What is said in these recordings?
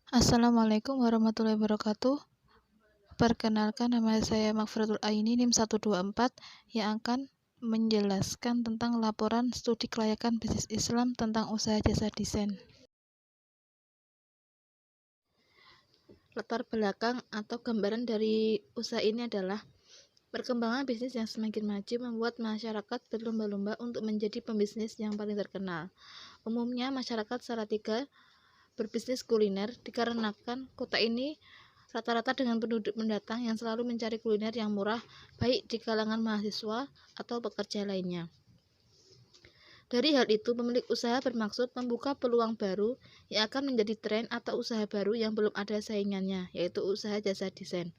Assalamualaikum warahmatullahi wabarakatuh. Perkenalkan, nama saya Magfiratul Aini, NIM 124, yang akan menjelaskan tentang laporan studi kelayakan bisnis Islam tentang usaha jasa desain. Latar belakang atau gambaran dari usaha ini adalah perkembangan bisnis yang semakin maju membuat masyarakat berlomba-lomba untuk menjadi pembisnis yang paling terkenal. Umumnya masyarakat Salatiga berbisnis kuliner dikarenakan kota ini rata-rata dengan penduduk pendatang yang selalu mencari kuliner yang murah, baik di kalangan mahasiswa atau pekerja lainnya. Dari hal itu, pemilik usaha bermaksud membuka peluang baru yang akan menjadi tren atau usaha baru yang belum ada saingannya, yaitu usaha jasa desain.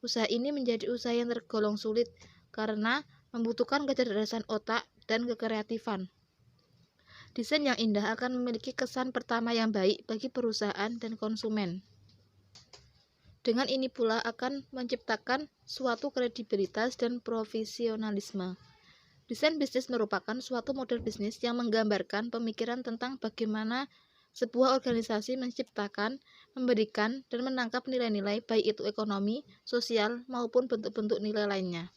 Usaha ini menjadi usaha yang tergolong sulit karena membutuhkan kecerdasan otak dan kekreatifan. Desain yang indah akan memiliki kesan pertama yang baik bagi perusahaan dan konsumen. Dengan ini pula akan menciptakan suatu kredibilitas dan profesionalisme. Desain bisnis merupakan suatu model bisnis yang menggambarkan pemikiran tentang bagaimana sebuah organisasi menciptakan, memberikan, dan menangkap nilai-nilai baik itu ekonomi, sosial, maupun bentuk-bentuk nilai lainnya.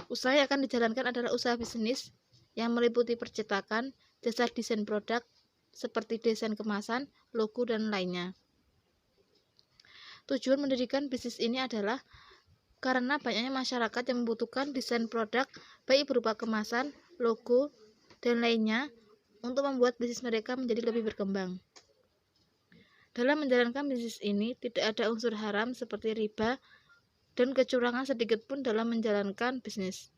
Usaha yang akan dijalankan adalah usaha bisnis yang meliputi percetakan, jasa desain produk, seperti desain kemasan, logo, dan lainnya. Tujuan mendirikan bisnis ini adalah karena banyaknya masyarakat yang membutuhkan desain produk, baik berupa kemasan, logo, dan lainnya, untuk membuat bisnis mereka menjadi lebih berkembang. Dalam menjalankan bisnis ini, tidak ada unsur haram seperti riba dan kecurangan sedikit pun dalam menjalankan bisnis.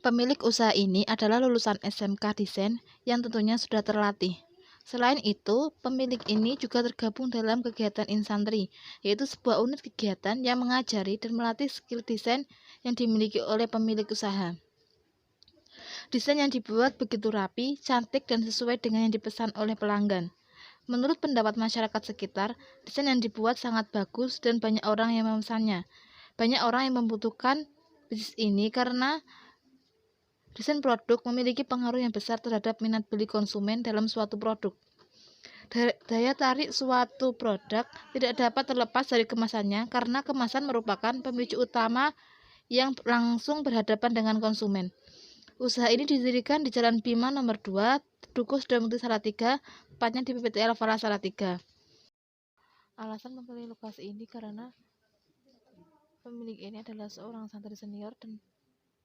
Pemilik usaha ini adalah lulusan SMK Desain yang tentunya sudah terlatih. Selain itu, pemilik ini juga tergabung dalam kegiatan Insantri, yaitu sebuah unit kegiatan yang mengajari dan melatih skill desain yang dimiliki oleh pemilik usaha. Desain yang dibuat begitu rapi, cantik, dan sesuai dengan yang dipesan oleh pelanggan. Menurut pendapat masyarakat sekitar, desain yang dibuat sangat bagus dan banyak orang yang memesannya. Banyak orang yang membutuhkan bisnis ini karena desain produk memiliki pengaruh yang besar terhadap minat beli konsumen dalam suatu produk. Daya tarik suatu produk tidak dapat terlepas dari kemasannya karena kemasan merupakan pemicu utama yang langsung berhadapan dengan konsumen. Usaha ini didirikan di Jalan Bima nomor 2, Dukuh Sudamukti Salatiga, tepatnya di PPT Al-Falah Salatiga. Alasan memilih lokasi ini karena pemilik ini adalah seorang santri senior dan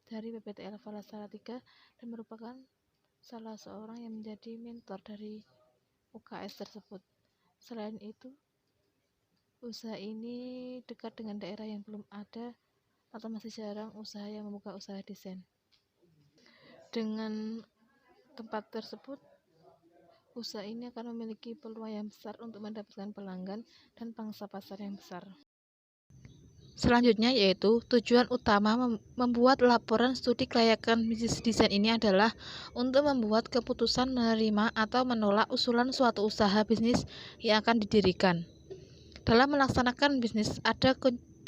dari PPT Al-Falah Salatiga dan merupakan salah seorang yang menjadi mentor dari UKS tersebut. Selain itu, usaha ini dekat dengan daerah yang belum ada atau masih jarang usaha yang membuka usaha desain. Dengan tempat tersebut, usaha ini akan memiliki peluang yang besar untuk mendapatkan pelanggan dan pangsa pasar yang besar. Selanjutnya yaitu tujuan utama membuat laporan studi kelayakan bisnis desain ini adalah untuk membuat keputusan menerima atau menolak usulan suatu usaha bisnis yang akan didirikan. Dalam melaksanakan bisnis ada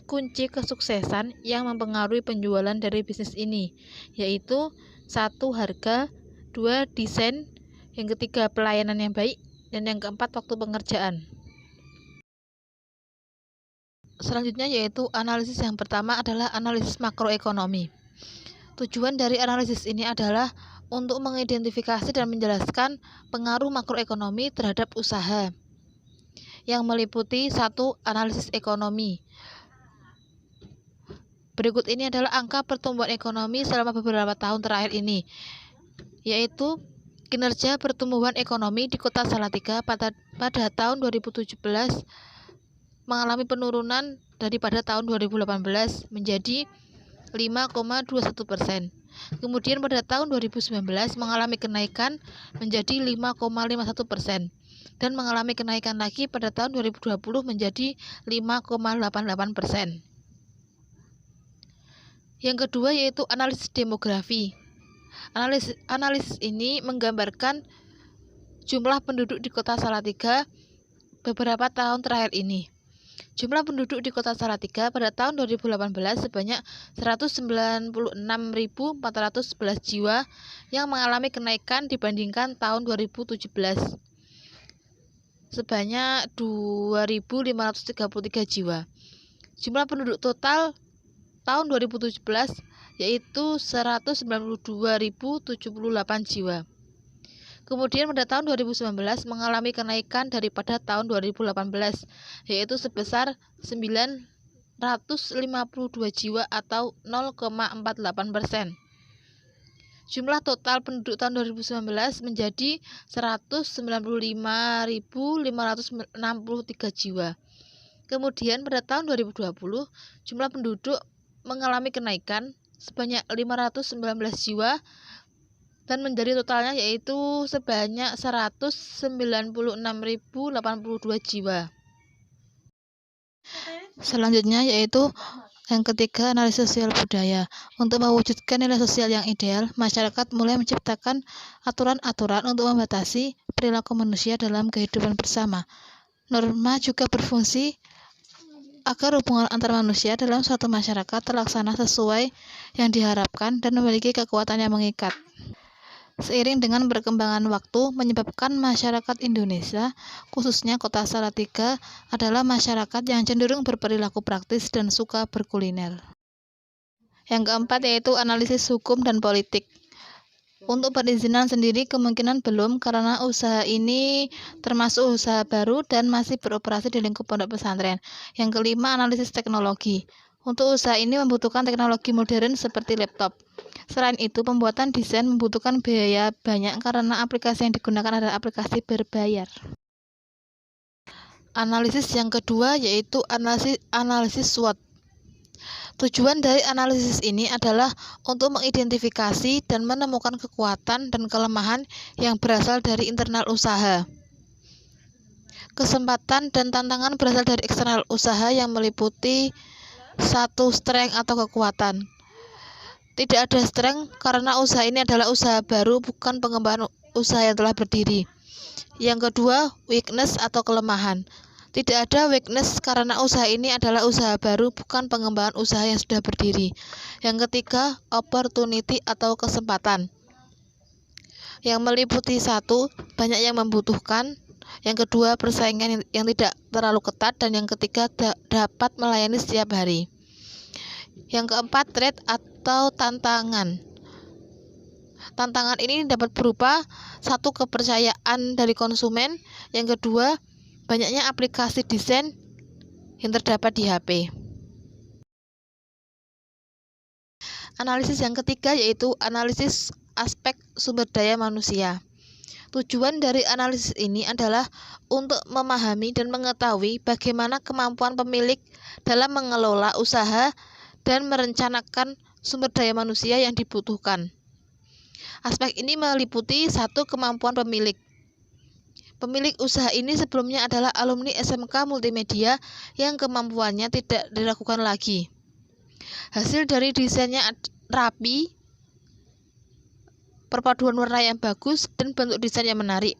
kunci kesuksesan yang mempengaruhi penjualan dari bisnis ini, yaitu 1. Harga, 2. Desain, yang ketiga pelayanan yang baik, dan yang keempat waktu pengerjaan. Selanjutnya yaitu analisis yang pertama adalah analisis makroekonomi. Tujuan dari analisis ini adalah untuk mengidentifikasi dan menjelaskan pengaruh makroekonomi terhadap usaha yang meliputi 1. Analisis ekonomi. Berikut ini adalah angka pertumbuhan ekonomi selama beberapa tahun terakhir ini, yaitu kinerja pertumbuhan ekonomi di Kota Salatiga pada tahun 2017 mengalami penurunan daripada tahun 2018 menjadi 5,21%. Kemudian pada tahun 2019 mengalami kenaikan menjadi 5,51% dan mengalami kenaikan lagi pada tahun 2020 menjadi 5,88%. Yang kedua yaitu analisis demografi. Analisis ini menggambarkan jumlah penduduk di Kota Salatiga beberapa tahun terakhir ini. Jumlah penduduk di Kota Salatiga pada tahun 2018 sebanyak 196.411 jiwa, yang mengalami kenaikan dibandingkan tahun 2017. sebanyak 2.533 jiwa. Jumlah penduduk total tahun 2017 yaitu 192.078 jiwa. Kemudian pada tahun 2019 mengalami kenaikan daripada tahun 2018 yaitu sebesar 952 jiwa atau 0,48%. Jumlah total penduduk tahun 2019 menjadi 195.563 jiwa. Kemudian pada tahun 2020 jumlah penduduk mengalami kenaikan sebanyak 519 jiwa dan menjadi totalnya yaitu sebanyak 196.082 jiwa. Selanjutnya yaitu yang ketiga, analisis sosial budaya. Untuk mewujudkan nilai sosial yang ideal, masyarakat mulai menciptakan aturan-aturan untuk membatasi perilaku manusia dalam kehidupan bersama. Norma juga berfungsi agar hubungan antar manusia dalam suatu masyarakat terlaksana sesuai yang diharapkan dan memiliki kekuatan yang mengikat. Seiring dengan perkembangan waktu, menyebabkan masyarakat Indonesia, khususnya kota Salatiga, adalah masyarakat yang cenderung berperilaku praktis dan suka berkuliner. Yang keempat yaitu analisis hukum dan politik. Untuk perizinan sendiri kemungkinan belum karena usaha ini termasuk usaha baru dan masih beroperasi di lingkup pondok pesantren. Yang kelima, analisis teknologi. Untuk usaha ini membutuhkan teknologi modern seperti laptop. Selain itu, pembuatan desain membutuhkan biaya banyak karena aplikasi yang digunakan adalah aplikasi berbayar. Analisis yang kedua yaitu analisis SWOT. Tujuan dari analisis ini adalah untuk mengidentifikasi dan menemukan kekuatan dan kelemahan yang berasal dari internal usaha. Kesempatan dan tantangan berasal dari eksternal usaha yang meliputi satu strength atau kekuatan. Tidak ada strength karena usaha ini adalah usaha baru, bukan pengembangan usaha yang telah berdiri. Yang kedua, weakness atau kelemahan. Tidak ada weakness karena usaha ini adalah usaha baru, bukan pengembangan usaha yang sudah berdiri. Yang ketiga, opportunity atau kesempatan. Yang meliputi satu, banyak yang membutuhkan. Yang kedua, persaingan yang tidak terlalu ketat. Dan yang ketiga, dapat melayani setiap hari. Yang keempat, threat atau tantangan. Tantangan ini dapat berupa satu, kepercayaan dari konsumen. Yang kedua, banyaknya aplikasi desain yang terdapat di HP. Analisis yang ketiga yaitu analisis aspek sumber daya manusia. Tujuan dari analisis ini adalah untuk memahami dan mengetahui bagaimana kemampuan pemilik dalam mengelola usaha dan merencanakan sumber daya manusia yang dibutuhkan. Aspek ini meliputi satu, kemampuan pemilik. Pemilik usaha ini sebelumnya adalah alumni SMK Multimedia yang kemampuannya tidak diragukan lagi. Hasil dari desainnya rapi, perpaduan warna yang bagus, dan bentuk desain yang menarik.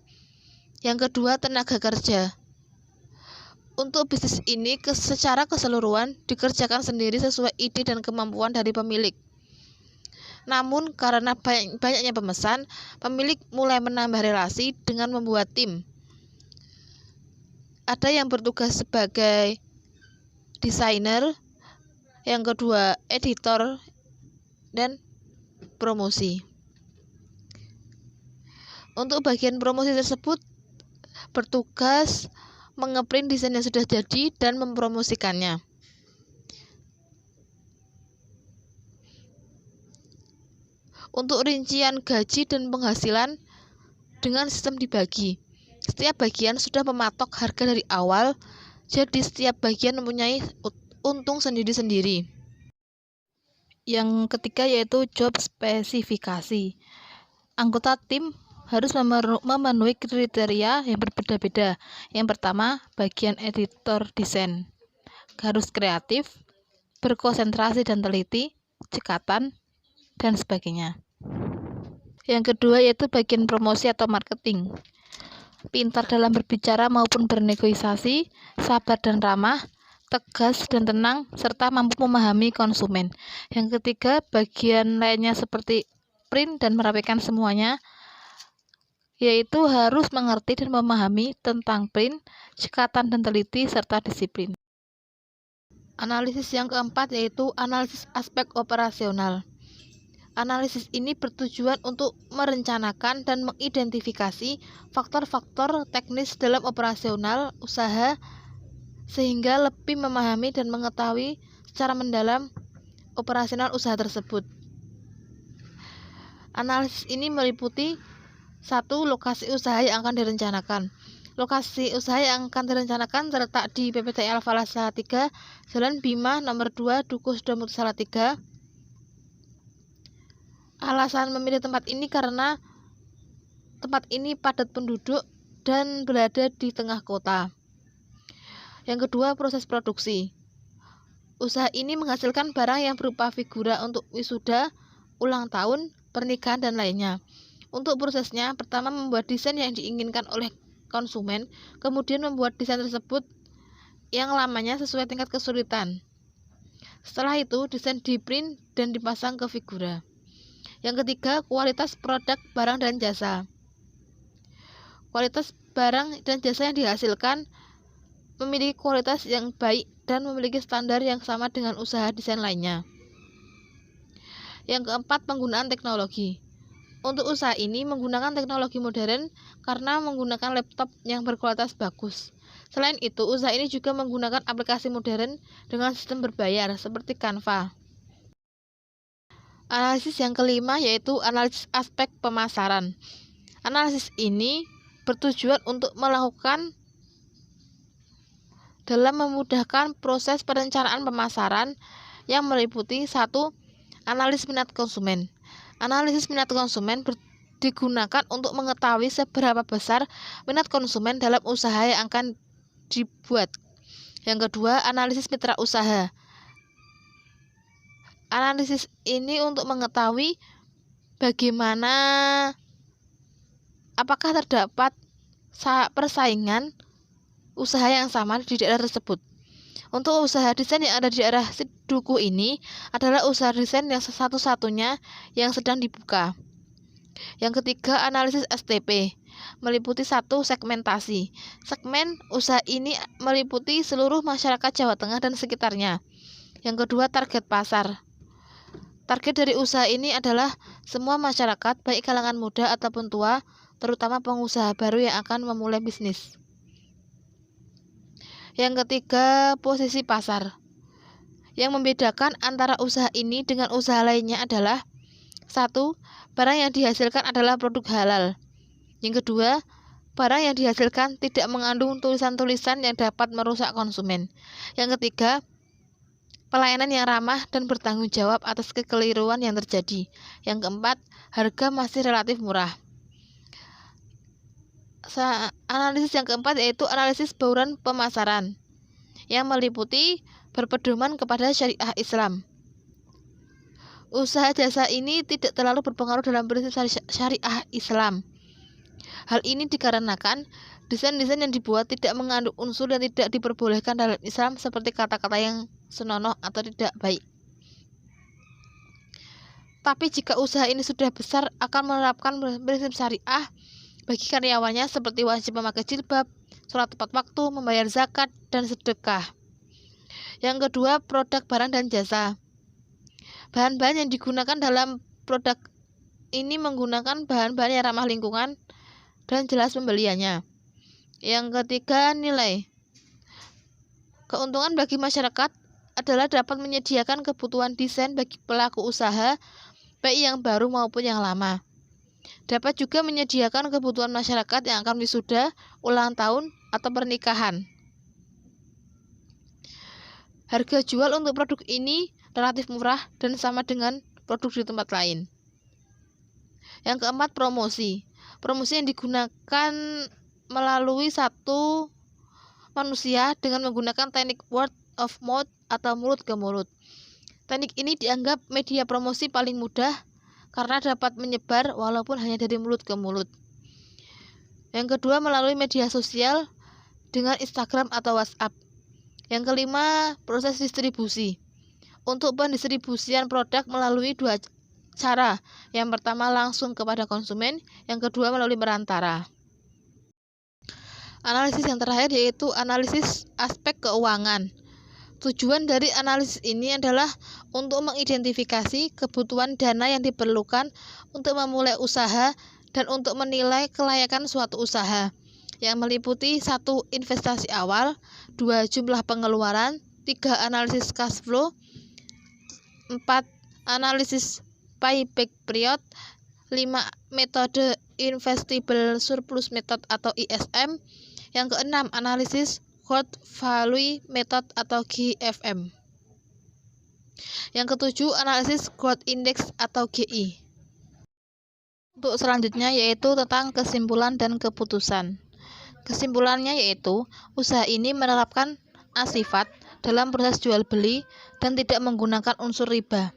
Yang kedua, tenaga kerja. Untuk bisnis ini secara keseluruhan dikerjakan sendiri sesuai ide dan kemampuan dari pemilik. Namun karena banyaknya pemesan, pemilik mulai menambah relasi dengan membuat tim. Ada yang bertugas sebagai desainer, yang kedua editor, dan promosi. Untuk bagian promosi tersebut bertugas mengeprint desain yang sudah jadi dan mempromosikannya. Untuk rincian gaji dan penghasilan dengan sistem dibagi. Setiap bagian sudah mematok harga dari awal, jadi setiap bagian mempunyai untung sendiri-sendiri. Yang ketiga yaitu job spesifikasi. Anggota tim harus memenuhi kriteria yang berbeda-beda. Yang pertama, bagian editor desain harus kreatif, berkonsentrasi dan teliti, cekatan, dan sebagainya. Yang kedua yaitu bagian promosi atau marketing. Pintar dalam berbicara maupun bernegosiasi, sabar dan ramah, tegas dan tenang, serta mampu memahami konsumen. Yang ketiga, bagian lainnya seperti print dan merapikan semuanya. yaitu harus mengerti dan memahami tentang print, cekatan dan teliti, serta disiplin. Analisis yang keempat yaitu analisis aspek operasional. Analisis ini bertujuan untuk merencanakan dan mengidentifikasi faktor-faktor teknis dalam operasional usaha sehingga lebih memahami dan mengetahui secara mendalam operasional usaha tersebut. Analisis ini meliputi 1. Lokasi usaha yang akan direncanakan. Lokasi usaha yang akan direncanakan terletak di PPT Al-Falah Salatiga, Jalan Bima nomor 2, Dukuh Sidomukti Salatiga. Alasan memilih tempat ini karena tempat ini padat penduduk dan berada di tengah kota. Yang kedua, proses produksi. Usaha ini menghasilkan barang yang berupa figura untuk wisuda, ulang tahun, pernikahan, dan lainnya. Untuk prosesnya, pertama membuat desain yang diinginkan oleh konsumen, kemudian membuat desain tersebut yang lamanya sesuai tingkat kesulitan. Setelah itu, desain diprint dan dipasang ke figura. Yang ketiga, kualitas produk, barang, dan jasa. Kualitas barang dan jasa yang dihasilkan memiliki kualitas yang baik dan memiliki standar yang sama dengan usaha desain lainnya. Yang keempat, penggunaan teknologi. Untuk usaha ini menggunakan teknologi modern karena menggunakan laptop yang berkualitas bagus. Selain itu, usaha ini juga menggunakan aplikasi modern dengan sistem berbayar seperti Canva. Analisis yang kelima yaitu analisis aspek pemasaran. Analisis ini bertujuan untuk melakukan dalam memudahkan proses perencanaan pemasaran yang meliputi 1. Analisis minat konsumen. Analisis minat konsumen digunakan untuk mengetahui seberapa besar minat konsumen dalam usaha yang akan dibuat. Yang kedua, analisis mitra usaha. Analisis ini untuk mengetahui bagaimana apakah terdapat persaingan usaha yang sama di daerah tersebut. Untuk usaha desain yang ada di daerah Dukuh ini adalah usaha desain yang satu-satunya yang sedang dibuka. Yang ketiga, analisis STP meliputi 1. Segmentasi. Segmen usaha ini meliputi seluruh masyarakat Jawa Tengah dan sekitarnya. Yang kedua, target pasar. Target dari usaha ini adalah semua masyarakat, baik kalangan muda ataupun tua, terutama pengusaha baru yang akan memulai bisnis. Yang ketiga, posisi pasar. Yang membedakan antara usaha ini dengan usaha lainnya adalah 1. Barang yang dihasilkan adalah produk halal. Yang kedua, barang yang dihasilkan tidak mengandung tulisan-tulisan yang dapat merusak konsumen. Yang ketiga, pelayanan yang ramah dan bertanggung jawab atas kekeliruan yang terjadi. Yang keempat, harga masih relatif murah. Analisis yang keempat yaitu analisis bauran pemasaran yang meliputi berpedoman kepada syariah Islam. Usaha jasa ini tidak terlalu berpengaruh dalam prinsip syariah Islam. Hal ini dikarenakan desain-desain yang dibuat tidak mengandung unsur yang tidak diperbolehkan dalam Islam seperti kata-kata yang senonoh atau tidak baik. Tapi jika usaha ini sudah besar akan menerapkan prinsip syariah bagi karyawannya seperti wajib memakai jilbab, sholat tepat waktu, membayar zakat, dan sedekah. Yang kedua, produk barang dan jasa. Bahan-bahan yang digunakan dalam produk ini menggunakan bahan-bahan yang ramah lingkungan dan jelas pembeliannya. Yang ketiga, nilai. Keuntungan bagi masyarakat adalah dapat menyediakan kebutuhan desain bagi pelaku usaha, baik yang baru maupun yang lama. Dapat juga menyediakan kebutuhan masyarakat yang akan wisuda, ulang tahun, atau pernikahan. Harga jual untuk produk ini relatif murah dan sama dengan produk di tempat lain. Yang keempat, promosi. Promosi yang digunakan melalui satu manusia dengan menggunakan teknik word of mouth atau mulut ke mulut. Teknik ini dianggap media promosi paling mudah karena dapat menyebar walaupun hanya dari mulut ke mulut. Yang kedua, melalui media sosial dengan Instagram atau WhatsApp. Yang kelima, proses distribusi. Untuk pendistribusian produk melalui dua cara. Yang pertama langsung kepada konsumen, yang kedua melalui perantara. Analisis yang terakhir yaitu analisis aspek keuangan. Tujuan dari analisis ini adalah untuk mengidentifikasi kebutuhan dana yang diperlukan untuk memulai usaha dan untuk menilai kelayakan suatu usaha, yang meliputi 1. Investasi awal, 2. Jumlah pengeluaran, 3. Analisis cash flow, 4. Analisis payback period, 5. Metode investable surplus method atau ISM, yang keenam analisis growth value method atau GVM, yang ketujuh analisis growth index atau GI. Untuk selanjutnya yaitu tentang kesimpulan dan keputusan. Kesimpulannya yaitu usaha ini menerapkan asifat dalam proses jual beli dan tidak menggunakan unsur riba.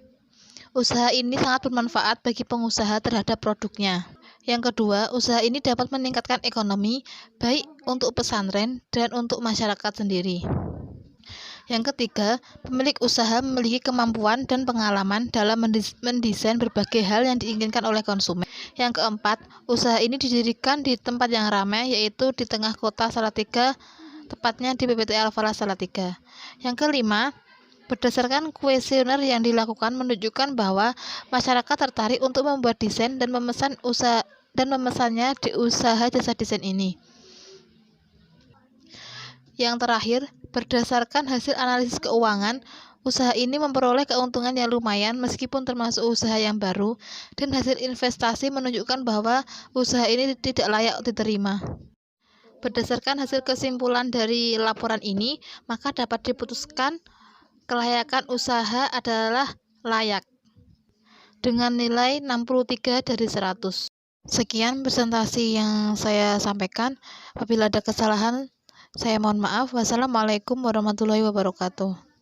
Usaha ini sangat bermanfaat bagi pengusaha terhadap produknya. Yang kedua, usaha ini dapat meningkatkan ekonomi baik untuk pesantren dan untuk masyarakat sendiri. Yang ketiga, pemilik usaha memiliki kemampuan dan pengalaman dalam mendesain berbagai hal yang diinginkan oleh konsumen. Yang keempat, usaha ini didirikan di tempat yang ramai, yaitu di tengah kota Salatiga, tepatnya di PPT Al-Falah Salatiga. Yang kelima, berdasarkan kuesioner yang dilakukan menunjukkan bahwa masyarakat tertarik untuk membuat desain dan memesannya di usaha jasa desain ini. Yang terakhir, berdasarkan hasil analisis keuangan, usaha ini memperoleh keuntungan yang lumayan meskipun termasuk usaha yang baru, dan hasil investasi menunjukkan bahwa usaha ini tidak layak diterima. Berdasarkan hasil kesimpulan dari laporan ini, maka dapat diputuskan kelayakan usaha adalah layak dengan nilai 63 dari 100. Sekian presentasi yang saya sampaikan. Apabila ada kesalahan, saya mohon maaf. Wassalamualaikum warahmatullahi wabarakatuh.